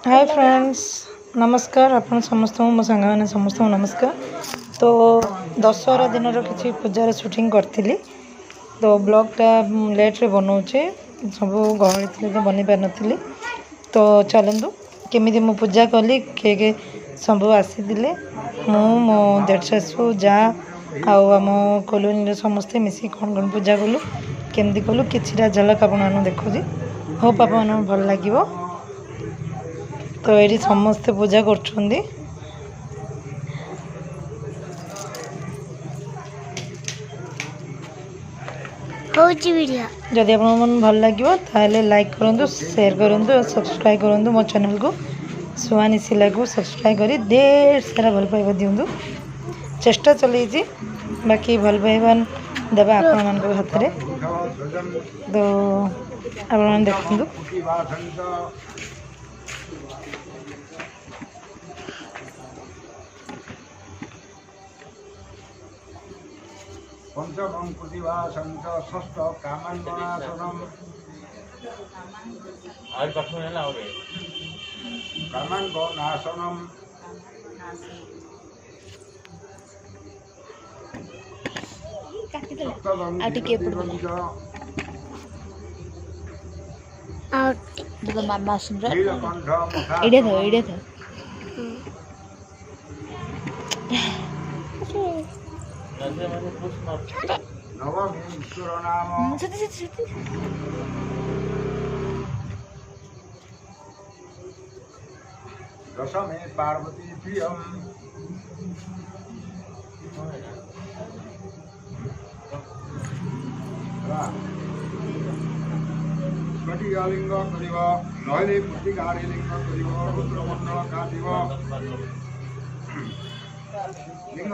Hi friends, नमस्कार। आपण समस्त मो सांग मैंने समस्त नमस्कार। तो दशहरा दिन किसी पूजार शूटिंग करी। तो ब्लॉगटा लेट्रे बनाऊे, सब गहली थी बन पार नी। तो चलतु केमी मु पूजा कली, किए सब आसी मो देढ़ शाशु जा आम कॉलोनी समस्ते मिसी कौन कौन पूजा कलु, केमती कलु किसी झलक आप देखुची। होप आप भल लगे। तो ये समस्ते पूजा कर जदि आप भल लगे ताले लाइक करूँ, शेयर करूँ, सब्सक्राइब करूँ मो चैनल को सुहानी सिला को सब्सक्राइब करी ढेर सारा भल पाइबा दिंतु। चेष्टा चलती बाकी भल पाइबा देवा आपण मान हाथ में। तो आप देखु पंचमं प्रतिभासं च षष्ठ कामान्वनाशनम् कामान्वनाशनम् नवमी ईश्वर नाम दशमे पार्वती प्रियम स्फटिकालिंग करिव नहले मृत्तिकारी लिंग करिव रुद्रमंडल काटिव लिंग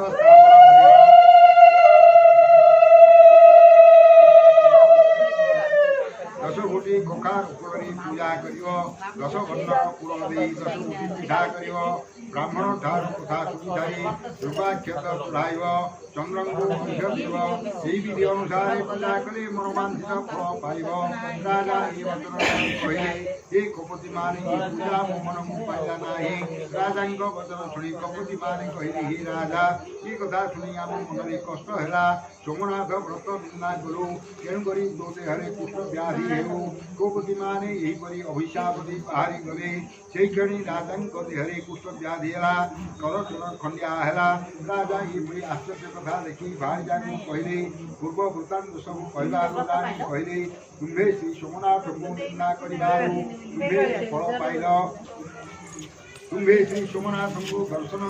दश कोटी ककार करी पूजा करिव दश घंटा कूल दे 10 कोटी पिठा करिव ब्राह्मण ठार कथा सुधारी दुर्भाग्यत चढ़ाइव चंद्र को अर्घ्य देव यही विधि अनुसार पूजा कले मनोवांछित फल पाइब। राजा ये वचन कहले हे कपति माने पूजा मो मन को पाइला नाही। राजा वचन शुणी कपति माने कहले हे राजा ये कथा शुणी आम मन में कष्ट है। सोमनाथ व्रत निंदा कलु तेणुक दो देहरे कुष्ठ व्याधि हेउ कपति माने यहीपरि अभिशाप दे बाहरी गले से क्षणी राजा देहरे कुष्ठ व्याधि है कलचल खंडिया है। राजा ये आश्चर्य कथा देखी भाईजा को कहले पूर्व वृत्तांत सब कहला कहले तुम्हें श्री सोमनाथ को निंदा करिबारु तुम्हें फल पाइल तुम्हें श्री सोमनाथ को दर्शन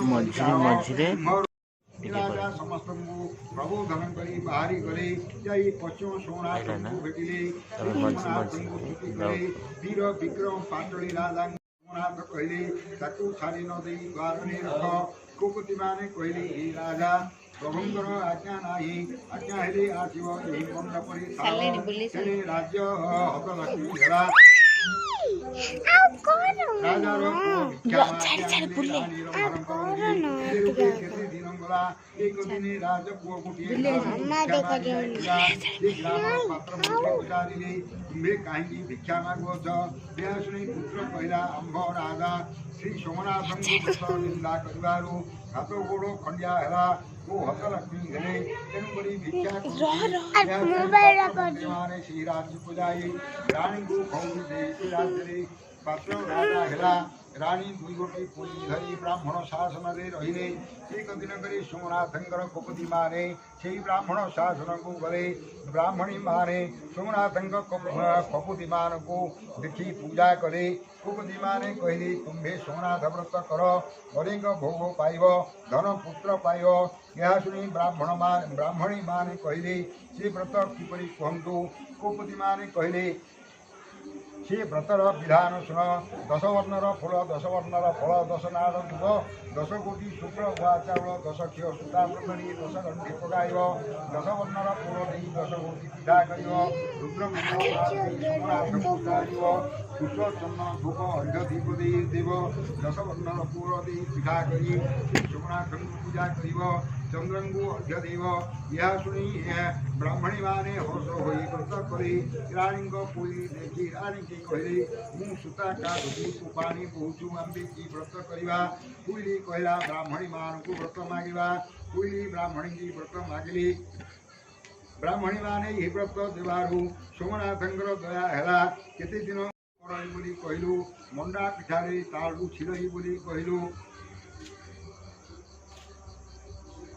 राजा समस्त प्रबोधन करी बाहरी गले जाई पश्चिम सोमनाथ को भेटिले वीर विक्रम पाटली राजा सोमनाथ कहले ताकू छाड़ी न दे द्वार में रख। कुपति माने कहले हे राजा प्रभुंकर आज्ञा नाही आज्ञा हेले आसीव यही मंडपरी तेरे राज्य हत लक्ष्मी हेला राजा एक दिन राज पुओ गोटे तुम्हें कहीं भिक्षा मागुच यह शुणी पुत्र कहला आंभ राजा श्री सोमनाथ निंदा करू हाथ गोड़ खंडिया है वो हत लक्ष्मी हेले तेणुक भिक्षा श्री राज्य को जाए रानी को खौरी दे राज्य पात्र राजा है। रानी दुई गोटी पुरी धरी ब्राह्मण शासन रे रहिले एक दिन करी सोमनाथंकर कपति माने से ब्राह्मण शासन को गले ब्राह्मणी माने सोमनाथंक कपति मान को देखी पूजा करे। कपति माने कहले तुम्हें सोमनाथ व्रत कर अनेक भोग पाइब धन पुत्र पाइब। यह शुणी ब्राह्मणी माने कहले से व्रत किपरि कहतु। कपति माने कहले से व्रतर विधान शुण 10 वर्णर फूल 10 वर्णर फल 10 नाड़ दुब 10 कोटी शुक्र हुआ चाउल 10 क्षीर सूता प्रकरी 10 घंटी पकाइब 10 वर्णर फूल दे 10 कोटी पिठा कर रुद्र पुष्प चन्न धूप अर्घ्य दीप दे देव 10 वर्णर फूल दे पिठा करी सोमनाथ पूजा कर चंद्रंगु अर्घ्यदेव यह सुनी ब्राह्मणी माने हर्ष होई व्रत करी रानी को पुई देखी रानी की कहली मु सुता का धोती पानी बहुचु आंबे की व्रत करिवा पुई कहला ब्राह्मणी मान को व्रत मागिवा पुई ब्राह्मणी की व्रत मागिली ब्राह्मणी माने यही व्रत देवारू सोमनाथंकर दया हेला केते दिन करई बोली कहलु मंडा पिठारे तालू छिरई बोली कहलु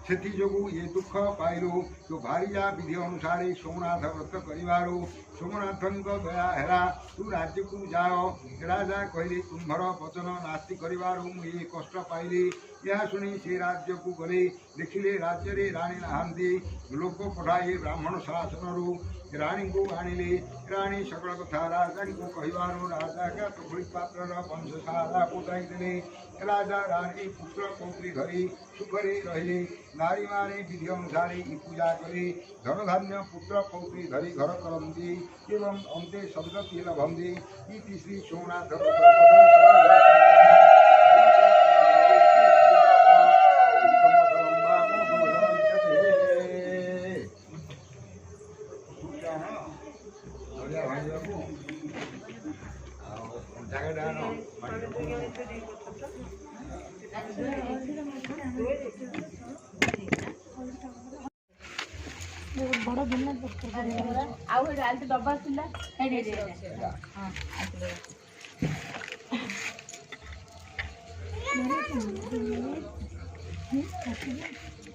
सेथि जोगु ये दुख पाइलु तो भारिया विधि अनुसार सोमनाथ व्रत करिवारू सोमनाथन दया हेरा तू राज्य को जाओ राजा कहले तुम्हार वचन नास्ति करिवारू ये कष्ट पाइली यह सुनी से राज्य को गले देखिले राज्य रे रानी नहांती लोक पठाए ब्राह्मण शासन रानी को आनिले रानी सकल कथा राजा को कहवारू राजा का तुखड़ी पात्र वंशशाला पोताई देले राजा रानी पुत्र पौत्री धरी सुखरे रहिले नारी माने विधि अनुसार पूजा करे धन धान्य पुत्र पौत्री धरी घर करती एवं अंते सदगति लभंती इति श्री सोमनाथ बड़ दिन डब्बा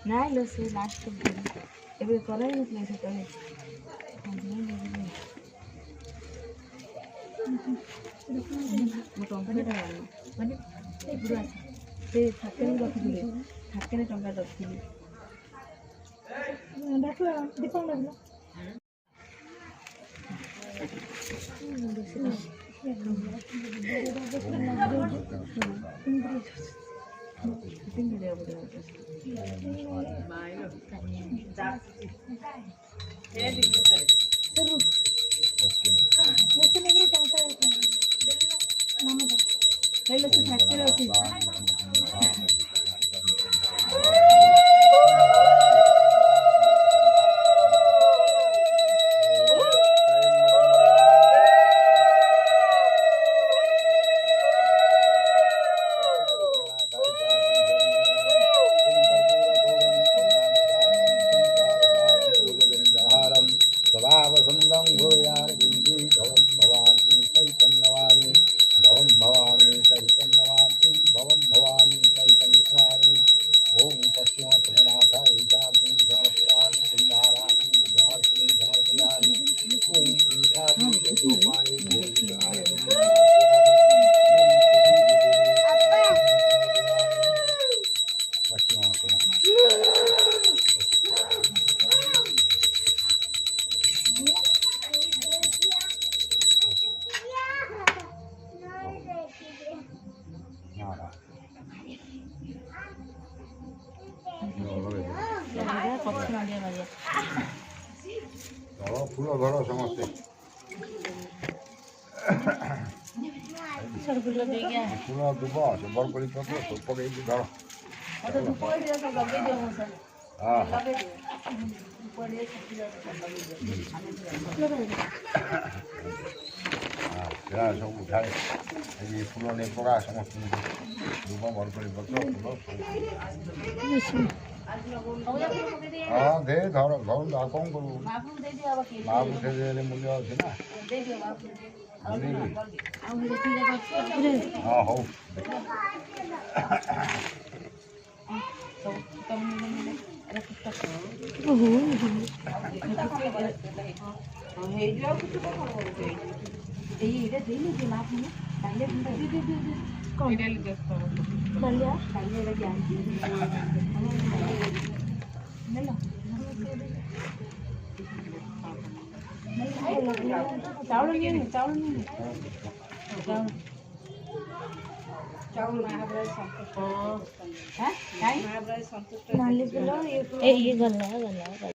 ନାଇଁ ଲୋ ସେ ଲାଷ୍ଟ ଏବେ କରାଇ ନଥିଲା ସେତେବେଳେ ମୁଁ ଟଙ୍କାଟା ମାନେ ବୁଢ଼ା ସେ ଥାକେରେ ରଖିଥିଲେ ଥାକେରେ ଟଙ୍କା ରଖିଥିଲି वसंतम भूयार बिंदी भवम भवानी सहितं नवामि भवम भवानी सहितं नवामि भवम भवानी सहितं नवामि ओम पश्चिम सोमनाथ विचारं समर्पयामि कुंडाराणि विचारं समर्पयामि ओम विचारं धूपानि फूल धर समस्ते फूल दुब से बरकोली पत्र सब पकड़ धर सब उठाए फूल नहीं पका समस्त दुब बरकोली पत्र फूल हाँ दे धर घर कौन करू माँ को दे मूल्य अच्छे ना हाँ हो चावल नहीं ये गला